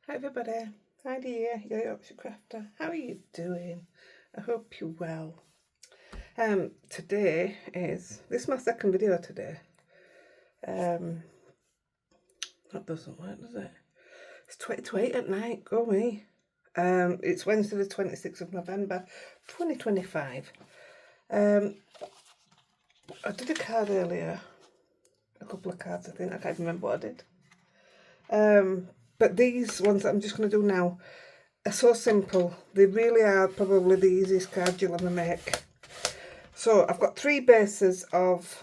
Hi everybody, Heidi here, your Yorkshire Crafter. How are you doing? I hope you're well. Today this is my second video today. That doesn't work, does it? It's 20 to 8 at night, go me. It's Wednesday the 26th of November, 2025. I did a card earlier, a couple of cards I think, I can't remember what I did. But these ones that I'm just going to do now are so simple. They really are probably the easiest card you'll ever make. So I've got 3 bases of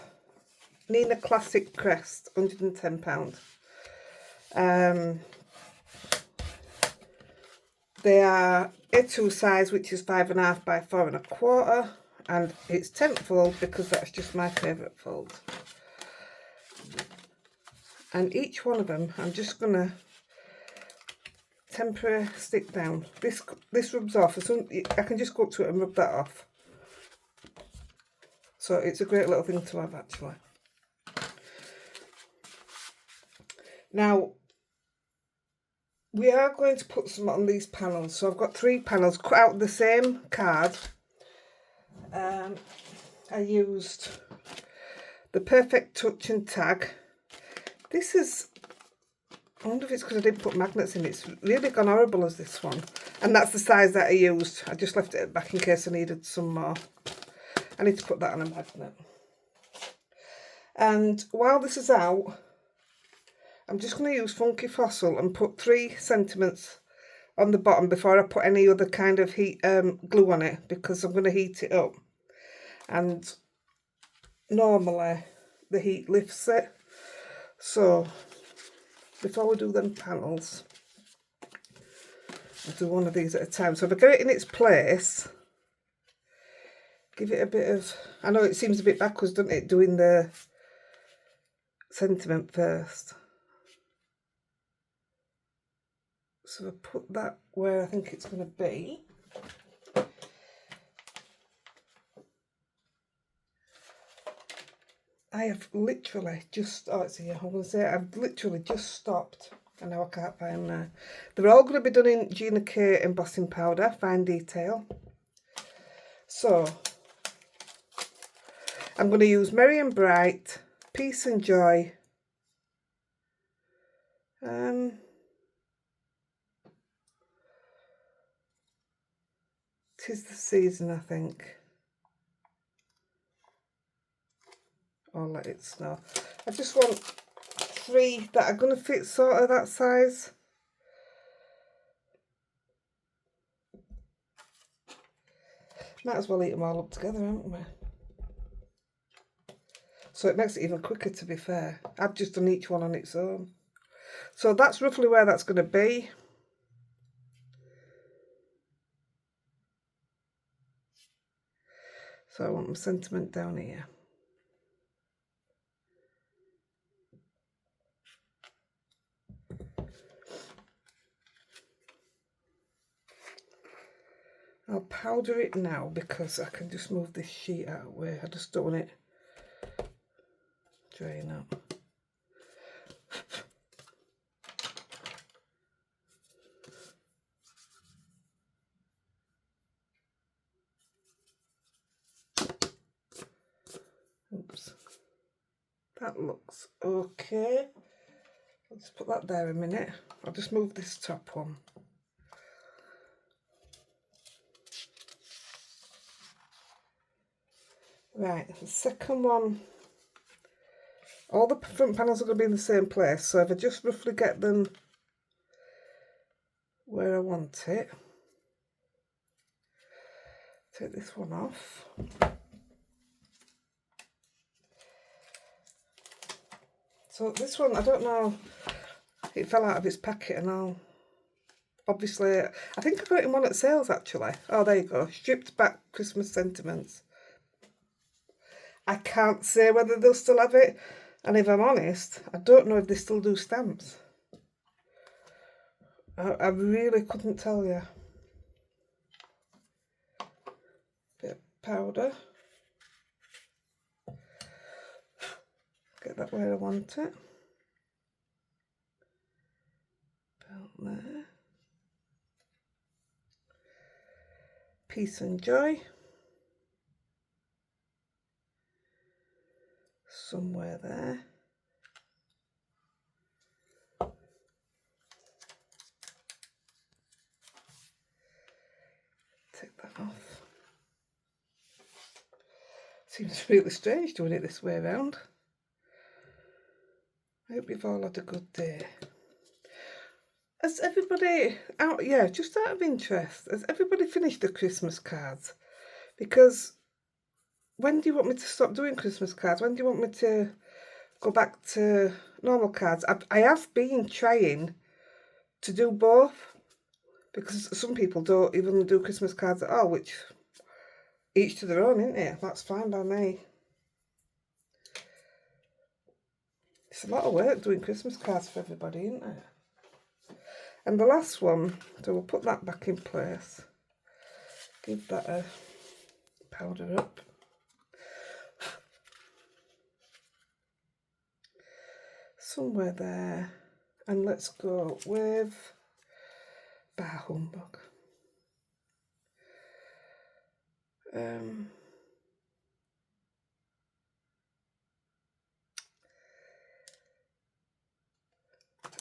Nina Classic Crest, £110. They are A2 size, which is 5.5 by 4.25, and it's 10th fold because that's just my favourite fold. And each one of them, I'm just going to temporary stick down. This rubs off. I can just go up to it and rub that off. So it's a great little thing to have actually. Now we are going to put some on these panels. So I've got 3 panels cut out the same card. I used the Perfect Touch and Tag. This is, I wonder if it's because I didn't put magnets in. It's really gone horrible as this one. And that's the size that I used. I just left it back in case I needed some more. I need to put that on a magnet. And while this is out, I'm just going to use Funky Fossil and put 3 sentiments on the bottom before I put any other kind of glue on it, because I'm going to heat it up. And normally the heat lifts it. So before we do them panels, I'll do one of these at a time. So if I get it in its place, give it a bit of, I know it seems a bit backwards, doesn't it, doing the sentiment first. So I put that where I think it's going to be. I have literally just, oh it's here, I'm going to say I've literally just stopped and now I can't find there. They're all going to be done in Gina K embossing powder, fine detail. So I'm going to use Merry and Bright, Peace and Joy, Tis the Season, I think. Or Let It Snow. I just want 3 that are going to fit sort of that size. Might as well eat them all up together, haven't we? So it makes it even quicker, to be fair. I've just done each one on its own. So that's roughly where that's going to be. So I want my sentiment down here. I'll powder it now because I can just move this sheet out of the way. I just don't want it drying up. Oops. That looks okay. I'll just put that there a minute. I'll just move this top one. Right, the second one, all the front panels are going to be in the same place, so if I just roughly get them where I want it, take this one off. So this one, I don't know, it fell out of its packet and all. Obviously, I think I got it in one at sales actually. Oh, there you go, stripped back Christmas sentiments. I can't say whether they'll still have it, and if I'm honest, I don't know if they still do stamps. I really couldn't tell you. Bit of powder. Get that where I want it. About there. peace and joy. Somewhere there. Take that off. Seems really strange doing it this way around. I hope you've all had a good day. Has everybody out? Yeah, just out of interest, has everybody finished the Christmas cards? Because when do you want me to stop doing Christmas cards? When do you want me to go back to normal cards? I have been trying to do both, because some people don't even do Christmas cards at all, which each to their own, isn't it? That's fine by me. It's a lot of work doing Christmas cards for everybody, isn't it? And the last one, so we'll put that back in place. Give that a powder up. Somewhere there. And let's go with Bar Humbug.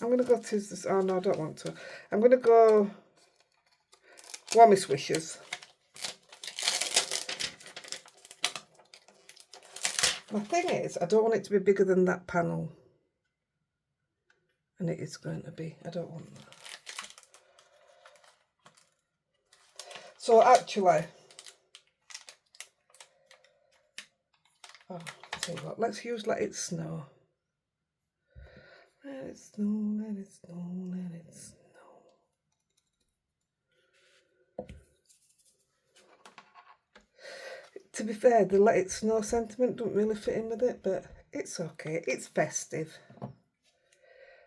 I'm going to go to this. Oh no, I don't want to. I'm going to go Warmest Wishes. My thing is, I don't want it to be bigger than that panel. And it is going to be. I don't want that. So actually, I'll tell you what, let's use Let It Snow. Let it snow, let it snow, let it snow. To be fair, the Let It Snow sentiment don't really fit in with it, but it's okay. It's festive.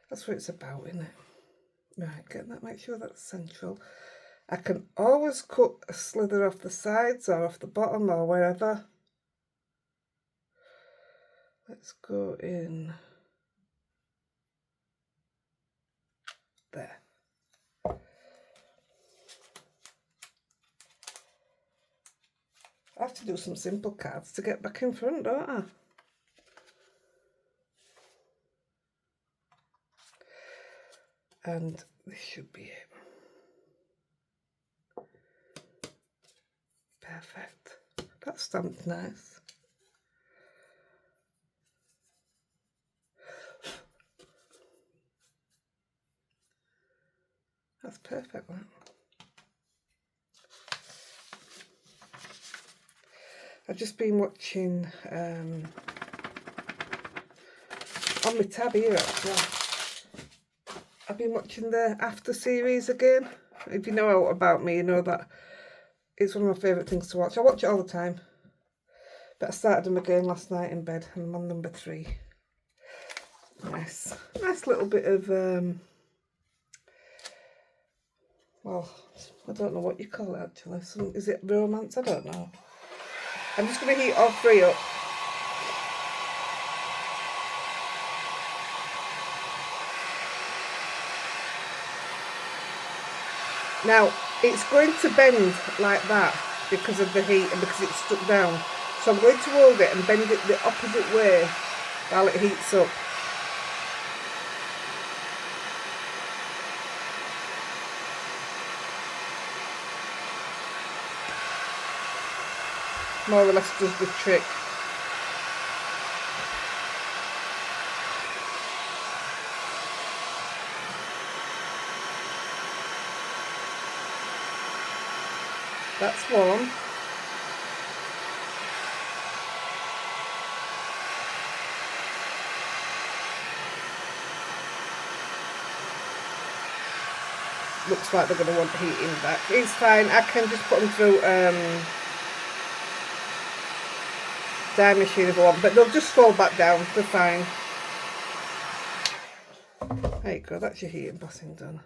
That's what it's about, isn't it? Right, get that, make sure that's central. I can always cut a slither off the sides or off the bottom or wherever. Let's go in there. I have to do some simple cards to get back in front, don't I? And this should be it. Perfect. That's stamped nice. That's perfect, that. I've just been watching on my tab here actually. I've been watching the After series again. If you know about me, you know that it's one of my favourite things to watch. I watch it all the time. But I started them again last night in bed and I'm on number 3. Nice little bit of, well, I don't know what you call it actually. Is it romance? I don't know. I'm just going to heat all 3 up. Now, it's going to bend like that because of the heat and because it's stuck down. So I'm going to hold it and bend it the opposite way while it heats up. More or less does the trick. That's one. Looks like they're going to want heating back. It's fine. I can just put them through dye machine if I want, but they'll just fall back down. They're fine. There you go. That's your heat embossing done.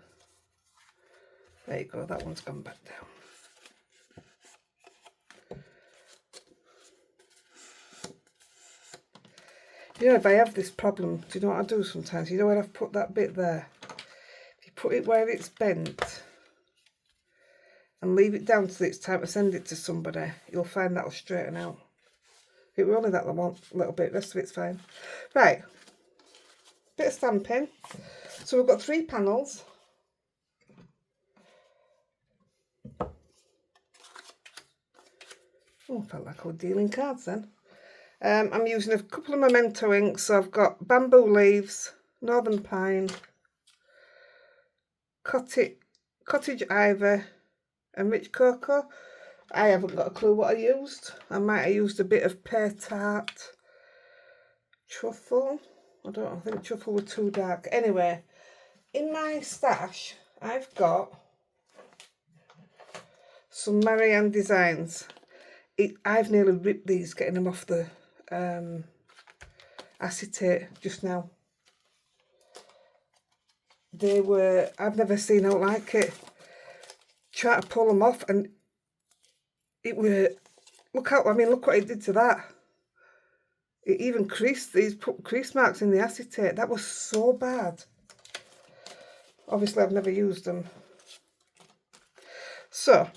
There you go. That one's gone back down. You know, if I have this problem, do you know what I do sometimes? You know where I've put that bit there? If you put it where it's bent, and leave it down till it's time to send it to somebody, you'll find that'll straighten out. It will only that little bit, the rest of it's fine. Right, bit of stamping. So we've got 3 panels. Oh, felt like I was dealing cards then. I'm using a couple of Memento inks. So I've got Bamboo Leaves, Northern Pine, Cottage Ivy, and Rich Cocoa. I haven't got a clue what I used. I might have used a bit of Pear Tart, Truffle. I think Truffle were too dark. Anyway, in my stash, I've got some Marianne designs. I've nearly ripped these getting them off the acetate just now. I've never seen out like it. Try to pull them off and it were, look what it did to that. It even creased, put crease marks in the acetate. That was so bad. Obviously I've never used them. So,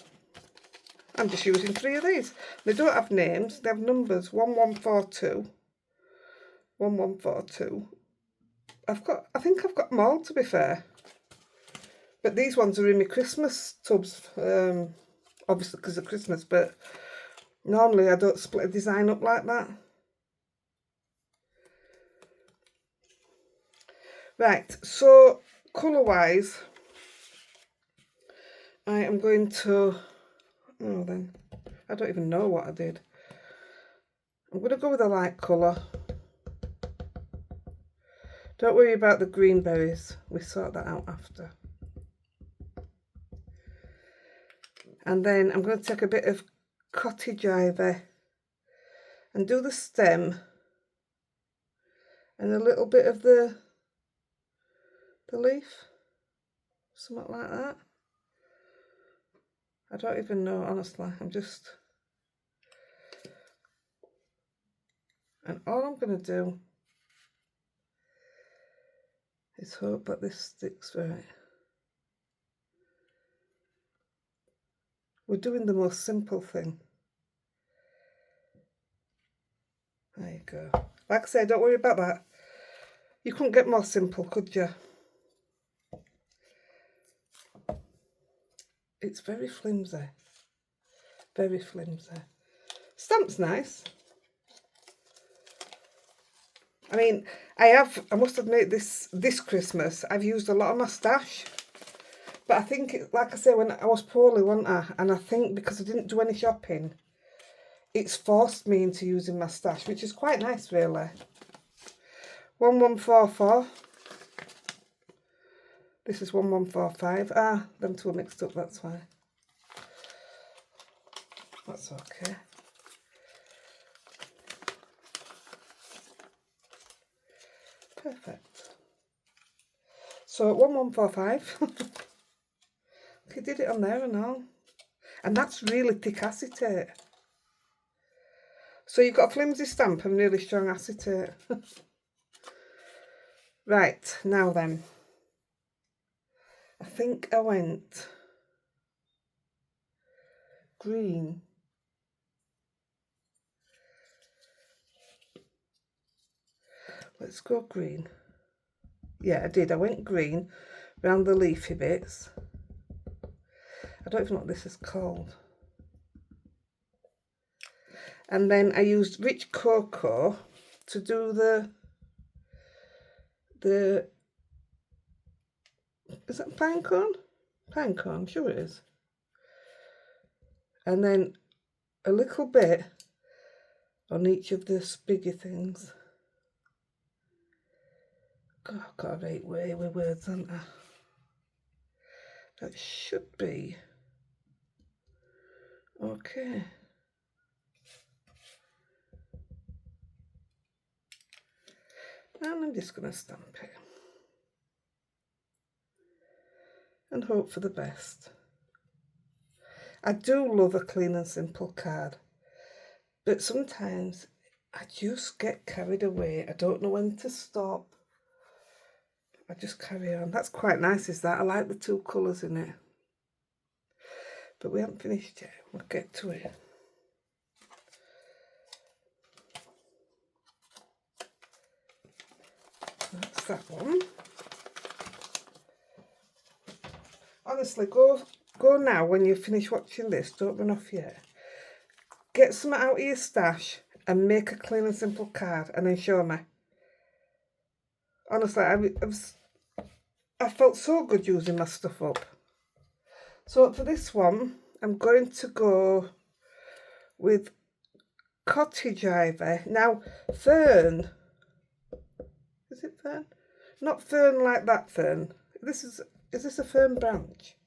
I'm just using 3 of these. They don't have names, they have numbers. 1142. 1142. I think I've got them all, to be fair. But these ones are in my Christmas tubs, obviously because of Christmas, but normally I don't split a design up like that. Right, so colour-wise, I am going to, I don't even know what I did. I'm going to go with a light colour. Don't worry about the green berries, we sort that out after. And then I'm going to take a bit of Cottage Ivy and do the stem and a little bit of the leaf, something like that. I don't even know, honestly. And all I'm going to do is hope that this sticks right. We're doing the most simple thing. There you go. Like I said, don't worry about that. You couldn't get more simple, could you? It's very flimsy. Very flimsy. Stamp's nice. I mean, I must admit, this Christmas, I've used a lot of my stash. But I think, like I say, when I was poorly, wasn't I? And I think because I didn't do any shopping, it's forced me into using my stash, which is quite nice, really. 1144. This is 1145. Ah, them two are mixed up, that's why. That's okay. Perfect. So 1145. He did it on there and all. And that's really thick acetate. So you've got a flimsy stamp and really strong acetate. Right, now then. I think I went green. Let's go green. Yeah, I did. I went green around the leafy bits. I don't even know what this is called. And then I used Rich Cocoa to do the is that pine cone? Pine cone, sure it is. And then a little bit on each of the spiggy things. God, I've got a right way with words, haven't I? That should be okay. And I'm just going to stamp it and hope for the best. I do love a clean and simple card, but sometimes I just get carried away. I don't know when to stop. I just carry on. That's quite nice, is that? I like the 2 colours in it. But we haven't finished yet. We'll get to it. That's that one. Honestly, go now when you finish watching this. Don't run off yet. Get some out of your stash and make a clean and simple card and then show me. Honestly, I felt so good using my stuff up. So for this one, I'm going to go with Cottage Ivy. Now, fern. Is it fern? Not fern like that fern. Is this a fern branch?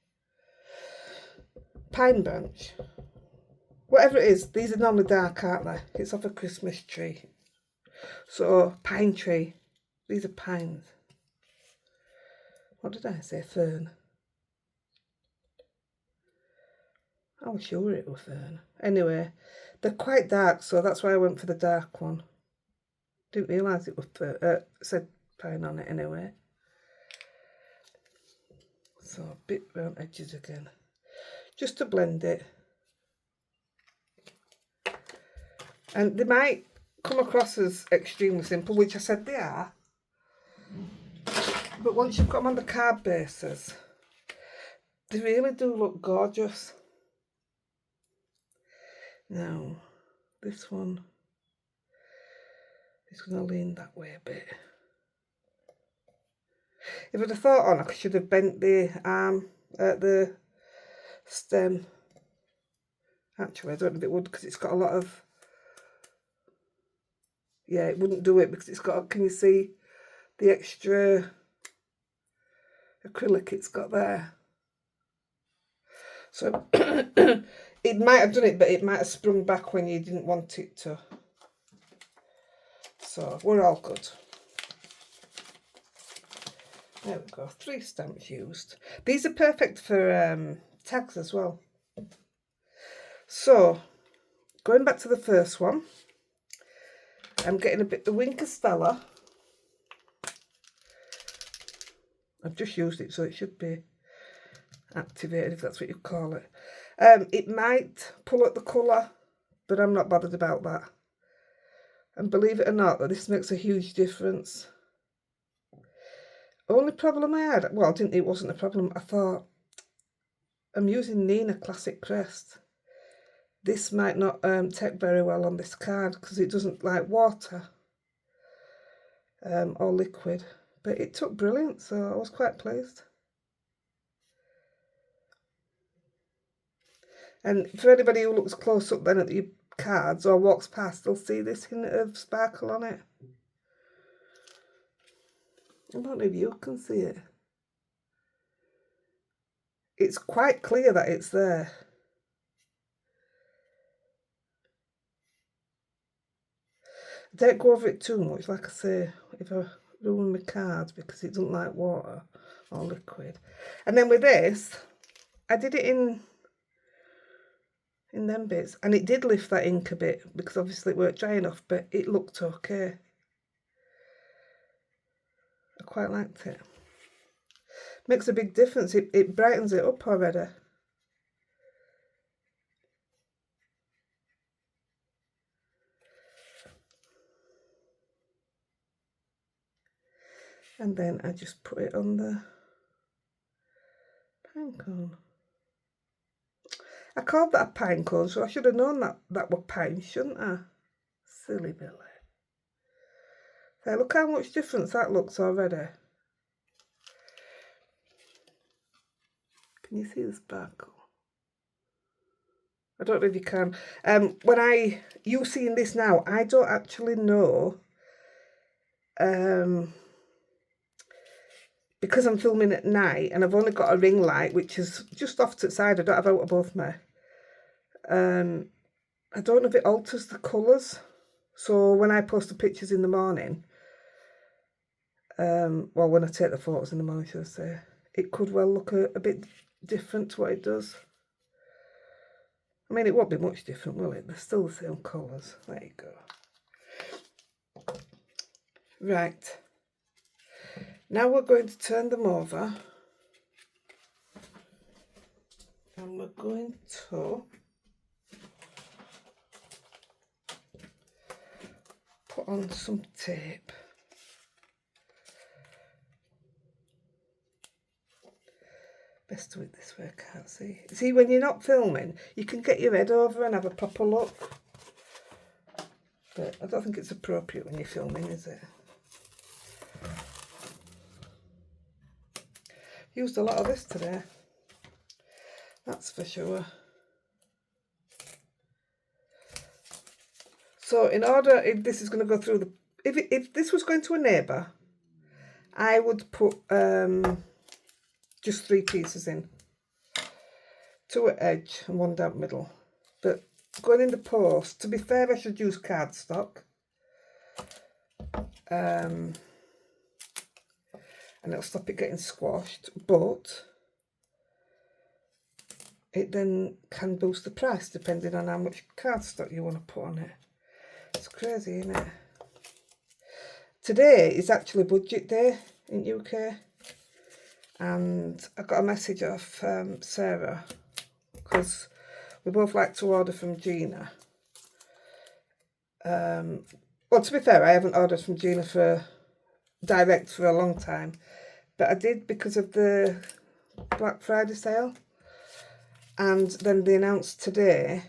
Pine branch. Whatever it is, these are normally dark, aren't they? It's off a Christmas tree. So, pine tree. These are pines. What did I say? Fern. I was sure it was fern. Anyway, they're quite dark, so that's why I went for the dark one. Didn't realise it was said pine on it anyway. So a bit round edges again, just to blend it. And they might come across as extremely simple, which I said they are. But once you've got them on the card bases, they really do look gorgeous. Now, this one is going to lean that way a bit. If I'd have thought on, I should have bent the arm at the stem. Actually, I don't know if it would, because it's got a lot of... Yeah, it wouldn't do it because it's got... Can you see the extra acrylic it's got there? So it might have done it, but it might have sprung back when you didn't want it to. So we're all good. There we go, 3 stamps used. These are perfect for tags as well. So, going back to the first one, I'm getting a bit the Winker Stella. I've just used it, so it should be activated, if that's what you call it. It might pull up the colour, but I'm not bothered about that. And believe it or not, that this makes a huge difference. Only problem I had, well, it wasn't a problem. I thought, I'm using Nina Classic Crest. This might not take very well on this card because it doesn't like water or liquid. But it took brilliant, so I was quite pleased. And for anybody who looks close up then at your cards or walks past, they'll see this hint of sparkle on it. I don't know if you can see it. It's quite clear that it's there. Don't go over it too much, like I say, if I ruin my cards because it doesn't like water or liquid. And then with this, I did it in them bits, and it did lift that ink a bit because obviously it weren't dry enough, but it looked okay. I quite liked it. Makes a big difference. It brightens it up already. And then I just put it on the pine cone. I called that a pine cone, so I should have known that were pine, shouldn't I? Silly Billy. So look how much difference that looks already. Can you see the sparkle? I don't know if you can. You seeing this now, I don't actually know. Because I'm filming at night and I've only got a ring light, which is just off to the side. I don't have out of both me. I don't know if it alters the colours. So when I post the pictures in the morning, well, when I take the photos in the morning, should I say, it could well look a bit different to what it does. I mean, it won't be much different, will it? They're still the same colours. There you go. Right. Now we're going to turn them over. And we're going to put on some tape. Best do it this way, I can't see. See, when you're not filming, you can get your head over and have a proper look. But I don't think it's appropriate when you're filming, is it? Used a lot of this today. That's for sure. So in order, if this is going to go through the... If this was going to a neighbour, I would put just 3 pieces in. 2 at edge and 1 down middle. But going in the post, to be fair, I should use cardstock. And it'll stop it getting squashed. But it then can boost the price depending on how much cardstock you want to put on it. It's crazy, isn't it? Today is actually budget day in UK. And I got a message off Sarah, because we both like to order from Gina. Well, to be fair, I haven't ordered from Gina direct for a long time, but I did because of the Black Friday sale. And then they announced today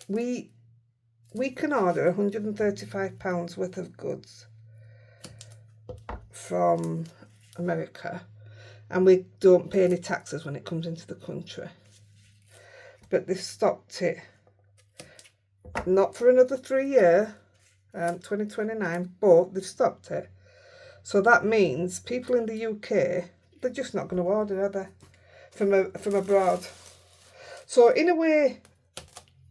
we can order £135 worth of goods from America, and we don't pay any taxes when it comes into the country. But they've stopped it, not for another 3 years, 2029, but they've stopped it. So that means people in the UK, they're just not going to order, are they, from abroad. So in a way,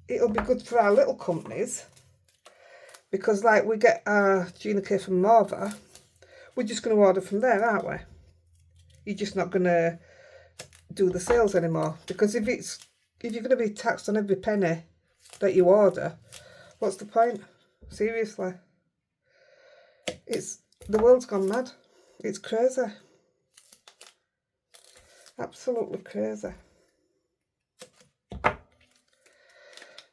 it'll be good for our little companies, because like we get our Gina K from Morva, we're just going to order from there, aren't we? You're just not going to do the sales anymore, because if you're going to be taxed on every penny that you order, what's the point? Seriously. The world's gone mad. It's crazy. Absolutely crazy.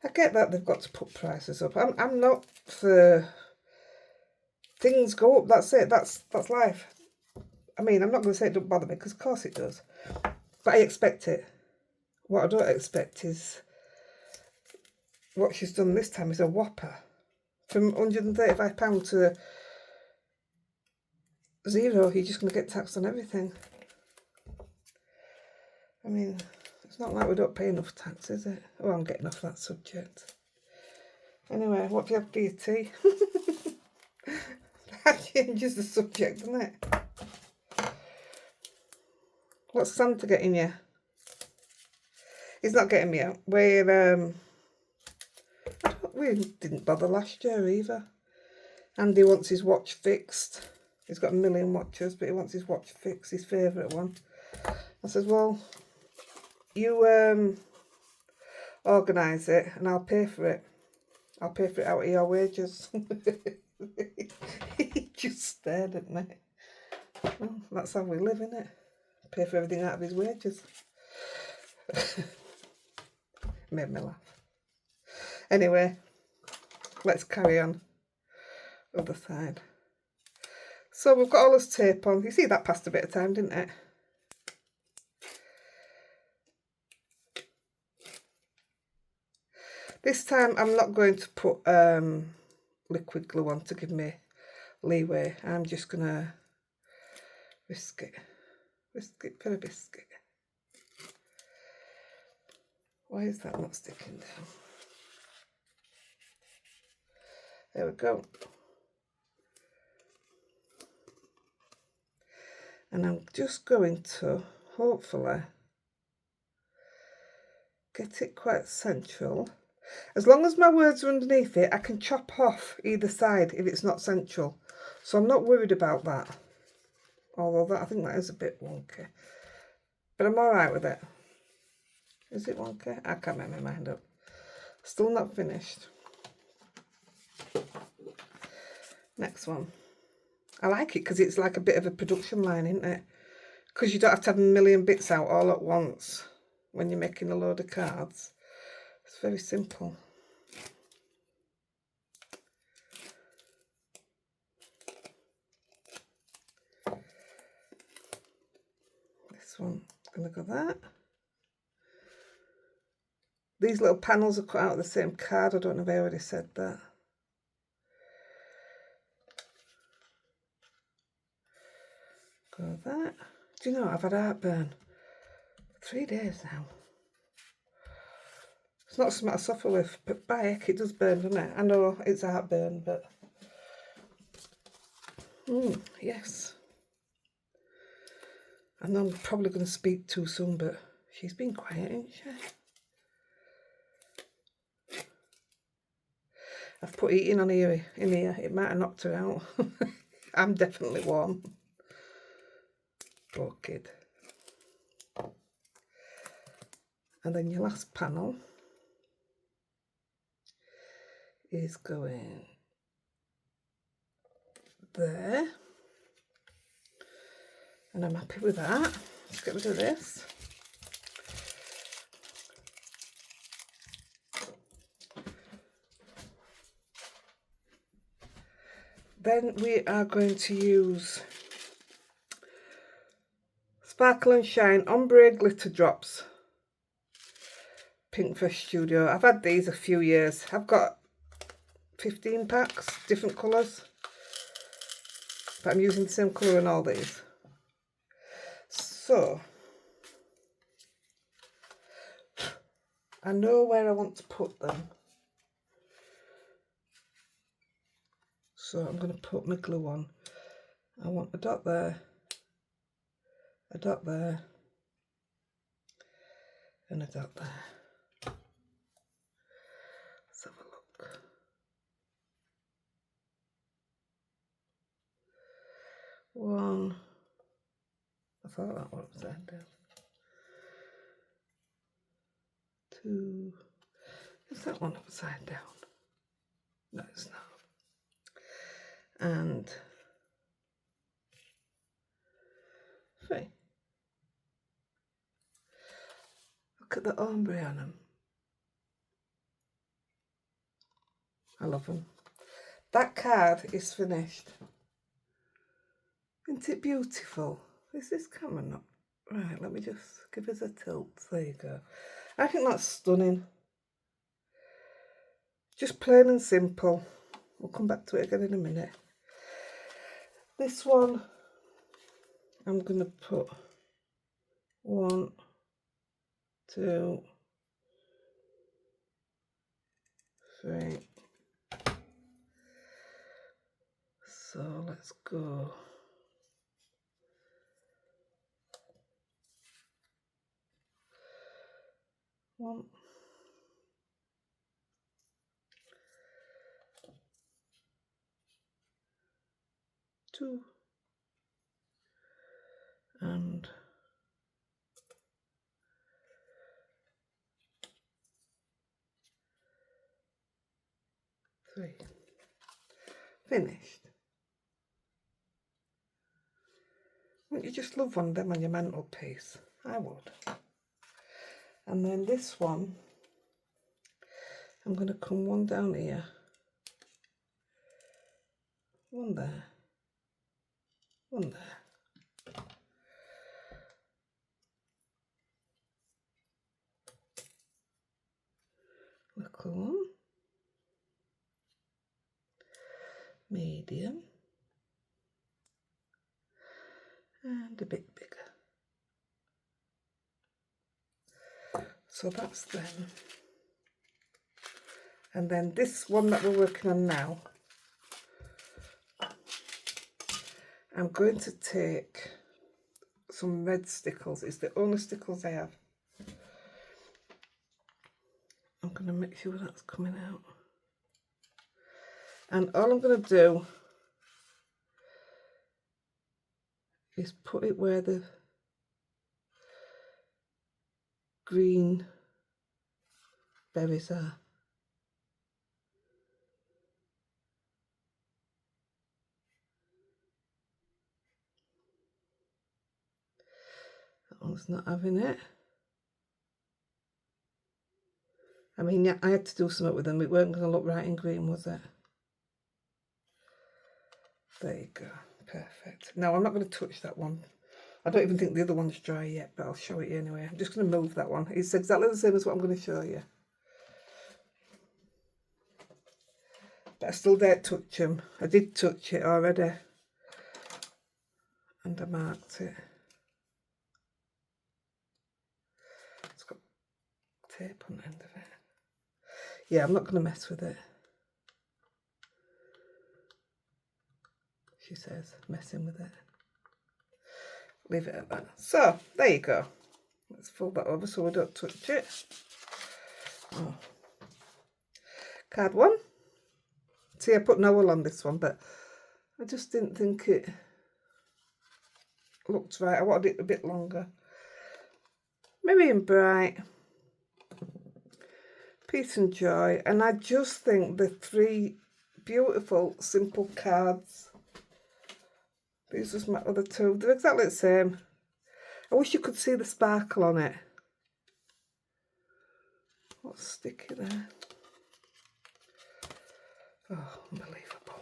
I get that they've got to put prices up. I'm not for things go up. That's it. That's life. I mean, I'm not going to say it don't bother me, because of course it does. But I expect it. What I don't expect is what she's done this time is a whopper. From £135 to zero, you're just going to get taxed on everything. I mean, it's not like we don't pay enough tax, is it? Oh, I'm getting off that subject. Anyway, what do you have for your tea? That changes the subject, doesn't it? What's Santa getting you? He's not getting me out. We didn't bother last year either. Andy wants his watch fixed. He's got a million watches, but he wants his watch fixed, his favourite one. I says, well, you organise it and I'll pay for it. I'll pay for it out of your wages. He just stared at me. Well, that's how we live, innit? Pay for everything out of his wages. Made me laugh. Anyway, let's carry on. Other side. So we've got all this tape on. You see that passed a bit of time, didn't it? This time I'm not going to put liquid glue on to give me leeway. I'm just going to whisk it for a biscuit. Why is that not sticking down? There we go. And I'm just going to, hopefully, get it quite central. As long as my words are underneath it, I can chop off either side if it's not central. So I'm not worried about that. Although I think that is a bit wonky. But I'm alright with it. Is it wonky? I can't make my mind up. Still not finished. Next one. I like it because it's like a bit of a production line, isn't it? Because you don't have to have a million bits out all at once. when you're making a load of cards. It's very simple. This one, gonna go that. These little panels are cut out of the same card. I don't know if I already said that. Go that. Do you know, I've had heartburn 3 days now. It's not something I suffer with, but by heck, it does burn, doesn't it? I know it's heartburn, but yes. I know I'm probably going to speak too soon, but she's been quiet, isn't she? I've put heating on here, in here. It might have knocked her out. I'm definitely warm. Poor kid. And then your last panel is going there. And I'm happy with that. Let's get rid of this. Then we are going to use Sparkle and Shine Ombre Glitter Drops. Pink for Studio. I've had these a few years. I've got 15 packs, different colours. But I'm using the same colour in all these. So, I know where I want to put them. So I'm going to put my glue on. I want a dot there, a dot there, and a dot there. Let's have a look. One. I thought that one upside down. Two. Is that one upside down? No, it's not. And 3. Look at the ombre on them. I love them. That card is finished. Isn't it beautiful? Is this camera not? Right, let me just give us a tilt. There you go. I think that's stunning. Just plain and simple. We'll come back to it again in a minute. This one, I'm going to put 1, 2, 3. So let's go. 1, 2, and 3. Finished. Wouldn't you just love one of them on your mantelpiece? I would. And then this one, I'm going to come one down here, one there, one there. Little one, medium, and a bit bigger. So that's them. And then this one that we're working on now, I'm going to take some red stickles. It's the only stickles I have. I'm going to make sure that's coming out. And all I'm going to do is put it where the green berries are. That one's not having it. I mean, yeah, I had to do something with them. It weren't going to look right in green, was it? There you go. Perfect. Now, I'm not going to touch that one. I don't even think the other one's dry yet, but I'll show it you anyway. I'm just going to move that one. It's exactly the same as what I'm going to show you. But I still dare touch them. I did touch it already. And I marked it. It's got tape on the end of it. Yeah, I'm not going to mess with it. She says, messing with it. Leave it at that. So, there you go. Let's fold that over so we don't touch it. Oh. Card 1. See, I put Noel on this one, but I just didn't think it looked right. I wanted it a bit longer. Miriam Bright. Peace and Joy. And I just think the 3 beautiful, simple cards. These was my other 2. They're exactly the same. I wish you could see the sparkle on it. What's sticky there? Oh, unbelievable.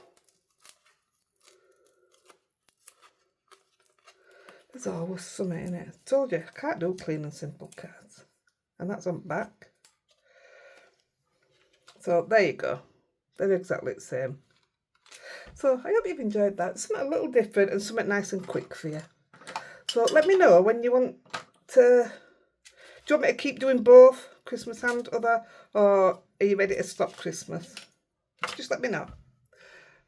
There's always something in it. I told you, I can't do clean and simple cards. And that's on back. So, there you go. They're exactly the same. So, I hope you've enjoyed that. Something a little different and something nice and quick for you. So, let me know when you want to... Do you want me to keep doing both, Christmas and other, or are you ready to stop Christmas? Just let me know.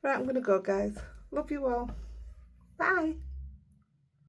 Right, I'm going to go, guys. Love you all. Bye.